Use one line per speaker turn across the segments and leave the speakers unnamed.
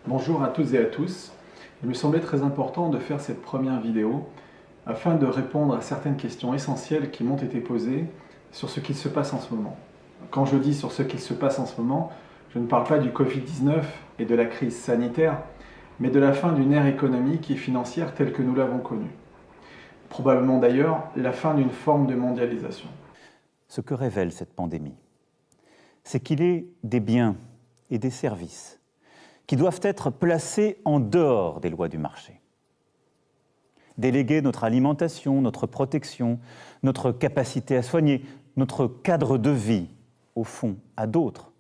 Bonjour à toutes et à tous. Il me semblait très important de faire cette première vidéo afin de répondre à certaines questions essentielles qui m'ont été posées sur ce qu'il se passe en ce moment. Quand je dis sur ce qu'il se passe en ce moment, je ne parle pas du Covid-19 et de la crise sanitaire, mais de la fin d'une ère économique et financière telle que nous l'avons connue. Probablement d'ailleurs la fin d'une forme de mondialisation.
Ce que révèle cette pandémie, c'est qu'il est des biens et des services qui doivent être placés en dehors des lois du marché. Déléguer notre alimentation, notre protection, notre capacité à soigner, notre cadre de vie, au fond, à d'autres,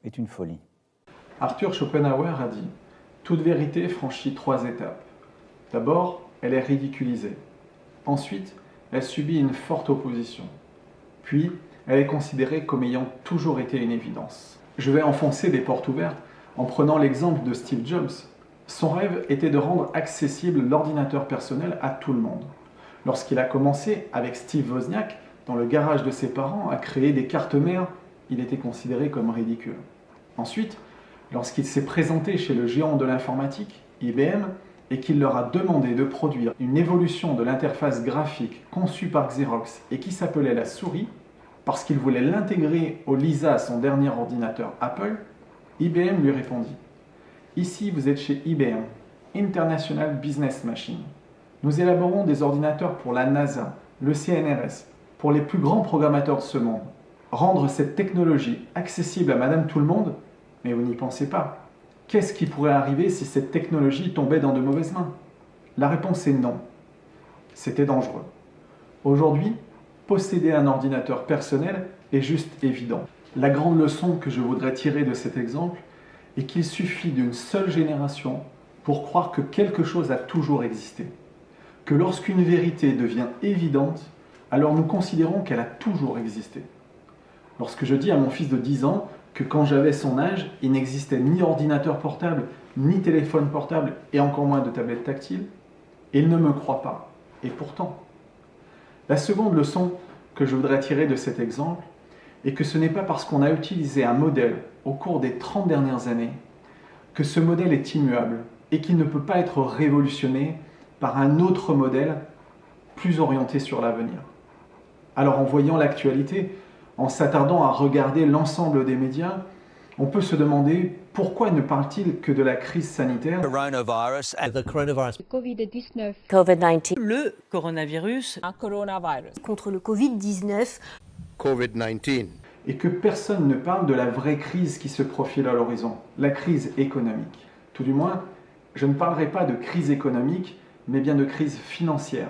est une folie.
Arthur Schopenhauer a dit « Toute vérité franchit 3 étapes. D'abord, elle est ridiculisée. Ensuite, elle subit une forte opposition. Puis, elle est considérée comme ayant toujours été une évidence. » Je vais enfoncer des portes ouvertes en prenant l'exemple de Steve Jobs. Son rêve était de rendre accessible l'ordinateur personnel à tout le monde. Lorsqu'il a commencé avec Steve Wozniak, dans le garage de ses parents, à créer des cartes mères, il était considéré comme ridicule. Ensuite, lorsqu'il s'est présenté chez le géant de l'informatique, IBM, et qu'il leur a demandé de produire une évolution de l'interface graphique conçue par Xerox et qui s'appelait la souris, parce qu'il voulait l'intégrer au Lisa, son dernier ordinateur Apple, IBM lui répondit « Ici, vous êtes chez IBM, International Business Machine. Nous élaborons des ordinateurs pour la NASA, le CNRS, pour les plus grands programmateurs de ce monde. Rendre cette technologie accessible à Madame Tout-le-Monde, mais vous n'y pensez pas. Qu'est-ce qui pourrait arriver si cette technologie tombait dans de mauvaises mains? La réponse est non. C'était dangereux. Aujourd'hui, posséder un ordinateur personnel est juste évident. La grande leçon que je voudrais tirer de cet exemple est qu'il suffit d'une seule génération pour croire que quelque chose a toujours existé. Que lorsqu'une vérité devient évidente, alors nous considérons qu'elle a toujours existé. Lorsque je dis à mon fils de 10 ans que quand j'avais son âge, il n'existait ni ordinateur portable, ni téléphone portable, et encore moins de tablette tactile, il ne me croit pas. Et pourtant, la seconde leçon que je voudrais tirer de cet exemple est que ce n'est pas parce qu'on a utilisé un modèle au cours des 30 dernières années que ce modèle est immuable et qu'il ne peut pas être révolutionné par un autre modèle plus orienté sur l'avenir. Alors en voyant l'actualité, en s'attardant à regarder l'ensemble des médias, on peut se demander pourquoi ne parle-t-il que de la crise sanitaire,
Coronavirus and the coronavirus.
Covid-19.
COVID-19.
Le coronavirus.
Un coronavirus.
Contre le Covid-19.
COVID-19.
et que personne ne parle de la vraie crise qui se profile à l'horizon, la crise économique. Tout du moins, je ne parlerai pas de crise économique, mais bien de crise financière.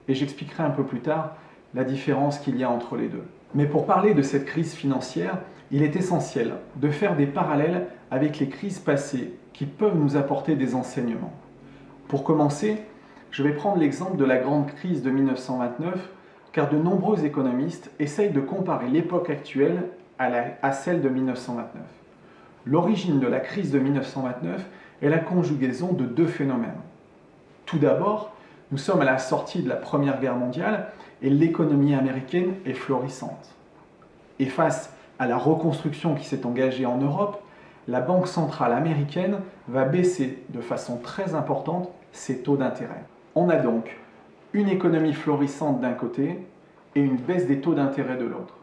Et j'expliquerai un peu plus tard la différence qu'il y a entre les deux. Mais pour parler de cette crise financière, il est essentiel de faire des parallèles avec les crises passées qui peuvent nous apporter des enseignements. Pour commencer, je vais prendre l'exemple de la grande crise de 1929, car de nombreux économistes essayent de comparer l'époque actuelle à celle de 1929. L'origine de la crise de 1929 est la conjugaison de 2 phénomènes. Tout d'abord, nous sommes à la sortie de la Première Guerre mondiale et l'économie américaine est florissante. Et face à la reconstruction qui s'est engagée en Europe, la Banque centrale américaine va baisser de façon très importante ses taux d'intérêt. On a donc une économie florissante d'un côté et une baisse des taux d'intérêt de l'autre.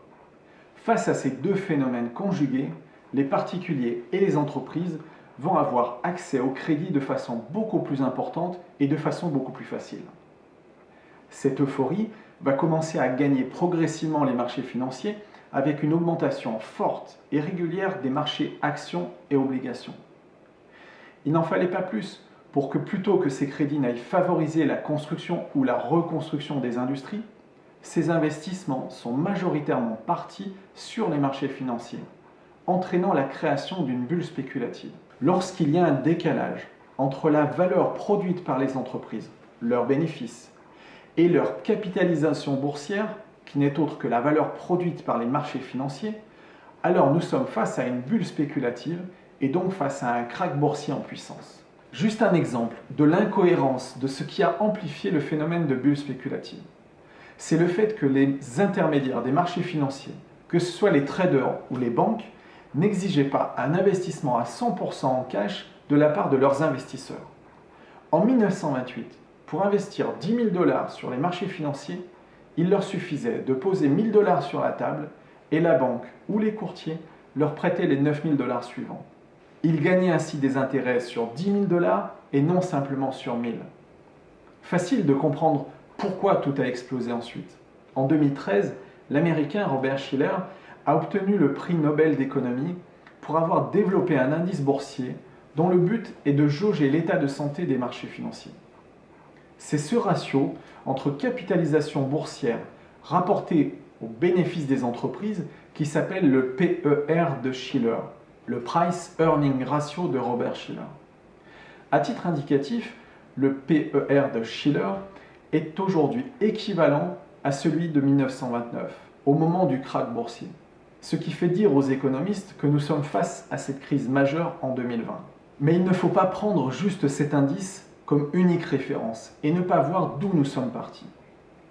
Face à ces 2 phénomènes conjugués, les particuliers et les entreprises vont avoir accès au crédit de façon beaucoup plus importante et de façon beaucoup plus facile. Cette euphorie va commencer à gagner progressivement les marchés financiers avec une augmentation forte et régulière des marchés actions et obligations. Il n'en fallait pas plus pour que plutôt que ces crédits n'aillent favoriser la construction ou la reconstruction des industries, ces investissements sont majoritairement partis sur les marchés financiers, entraînant la création d'une bulle spéculative. Lorsqu'il y a un décalage entre la valeur produite par les entreprises, leurs bénéfices, et leur capitalisation boursière, qui n'est autre que la valeur produite par les marchés financiers, alors nous sommes face à une bulle spéculative et donc face à un krach boursier en puissance. Juste un exemple de l'incohérence de ce qui a amplifié le phénomène de bulle spéculative. C'est le fait que les intermédiaires des marchés financiers, que ce soit les traders ou les banques, n'exigeaient pas un investissement à 100% en cash de la part de leurs investisseurs. En 1928, pour investir 10 000 $ sur les marchés financiers, il leur suffisait de poser 1 000 $ sur la table et la banque ou les courtiers leur prêtaient les 9 000 $ suivants. Ils gagnaient ainsi des intérêts sur 10 000 $ et non simplement sur 1 000. Facile de comprendre pourquoi tout a explosé ensuite. En 2013, l'Américain Robert Shiller a obtenu le prix Nobel d'économie pour avoir développé un indice boursier dont le but est de jauger l'état de santé des marchés financiers. C'est ce ratio entre capitalisation boursière rapportée aux bénéfices des entreprises qui s'appelle le PER de Shiller, le Price Earning Ratio de Robert Shiller. À titre indicatif, le PER de Shiller est aujourd'hui équivalent à celui de 1929, au moment du krach boursier. Ce qui fait dire aux économistes que nous sommes face à cette crise majeure en 2020. Mais il ne faut pas prendre juste cet indice comme unique référence et ne pas voir d'où nous sommes partis.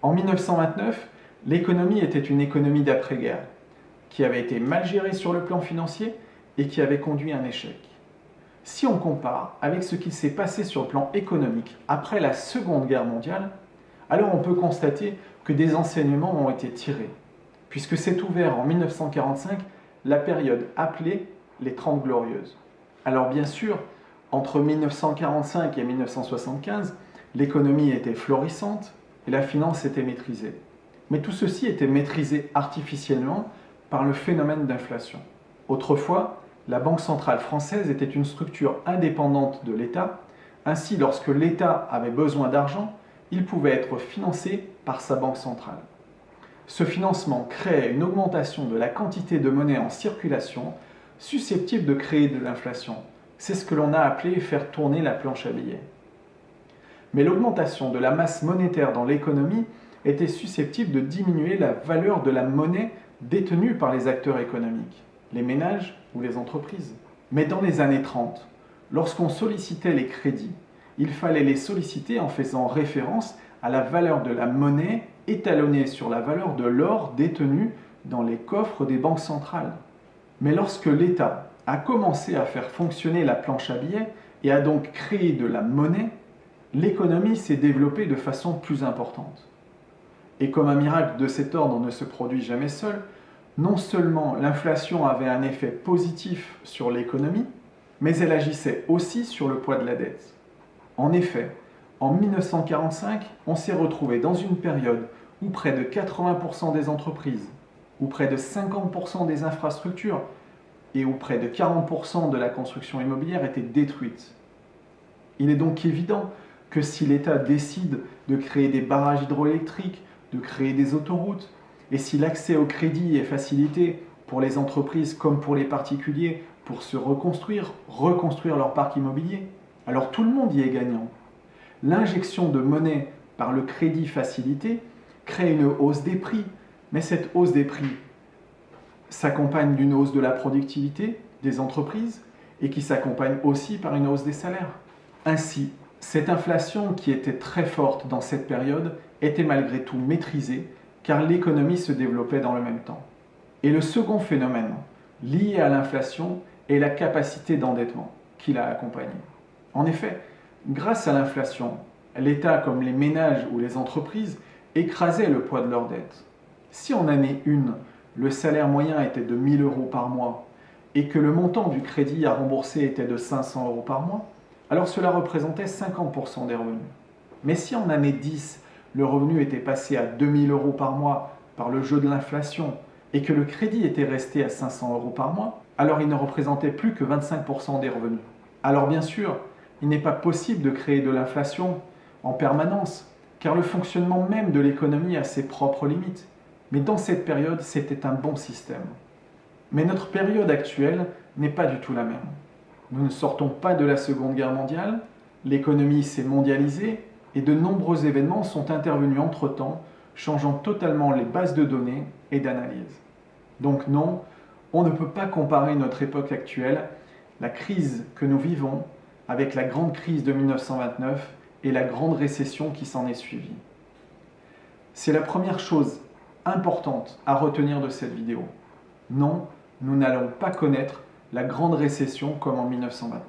En 1929, l'économie était une économie d'après-guerre, qui avait été mal gérée sur le plan financier et qui avait conduit à un échec. Si on compare avec ce qui s'est passé sur le plan économique après la Seconde Guerre mondiale, alors on peut constater que des enseignements ont été tirés, puisque s'est ouvert en 1945 la période appelée les 30 Glorieuses. Alors bien sûr, entre 1945 et 1975, l'économie était florissante et la finance était maîtrisée. Mais tout ceci était maîtrisé artificiellement par le phénomène d'inflation. Autrefois, la Banque centrale française était une structure indépendante de l'État. Ainsi, lorsque l'État avait besoin d'argent, il pouvait être financé par sa banque centrale. Ce financement créait une augmentation de la quantité de monnaie en circulation susceptible de créer de l'inflation. C'est ce que l'on a appelé faire tourner la planche à billets. Mais l'augmentation de la masse monétaire dans l'économie était susceptible de diminuer la valeur de la monnaie détenue par les acteurs économiques, les ménages ou les entreprises. Mais dans les années 30, lorsqu'on sollicitait les crédits, il fallait les solliciter en faisant référence à la valeur de la monnaie étalonnée sur la valeur de l'or détenu dans les coffres des banques centrales. Mais lorsque l'État a commencé à faire fonctionner la planche à billets et a donc créé de la monnaie, l'économie s'est développée de façon plus importante. Et comme un miracle de cet ordre ne se produit jamais seul, non seulement l'inflation avait un effet positif sur l'économie, mais elle agissait aussi sur le poids de la dette. En effet, en 1945, on s'est retrouvé dans une période où près de 80% des entreprises, où près de 50% des infrastructures et où près de 40% de la construction immobilière étaient détruites. Il est donc évident que si l'État décide de créer des barrages hydroélectriques, de créer des autoroutes, et si l'accès au crédit est facilité pour les entreprises comme pour les particuliers pour se reconstruire leur parc immobilier, alors tout le monde y est gagnant. L'injection de monnaie par le crédit facilité crée une hausse des prix, mais cette hausse des prix s'accompagne d'une hausse de la productivité des entreprises et qui s'accompagne aussi par une hausse des salaires. Ainsi, cette inflation qui était très forte dans cette période était malgré tout maîtrisée car l'économie se développait dans le même temps. Et le second phénomène lié à l'inflation est la capacité d'endettement qui l'a accompagnée. En effet, grâce à l'inflation, l'État comme les ménages ou les entreprises écrasaient le poids de leurs dettes. Si en année 1, le salaire moyen était de 1 000 € par mois et que le montant du crédit à rembourser était de 500 € par mois, alors cela représentait 50% des revenus. Mais si en année 10, le revenu était passé à 2 000 € par mois par le jeu de l'inflation et que le crédit était resté à 500 € par mois, alors il ne représentait plus que 25% des revenus. Alors bien sûr, il n'est pas possible de créer de l'inflation en permanence, car le fonctionnement même de l'économie a ses propres limites. Mais dans cette période, c'était un bon système. Mais notre période actuelle n'est pas du tout la même. Nous ne sortons pas de la Seconde Guerre mondiale, l'économie s'est mondialisée et de nombreux événements sont intervenus entre-temps, changeant totalement les bases de données et d'analyse. Donc non, on ne peut pas comparer notre époque actuelle, la crise que nous vivons, avec la grande crise de 1929 et la grande récession qui s'en est suivie. C'est la première chose importante à retenir de cette vidéo. Non, nous n'allons pas connaître la grande récession comme en 1929.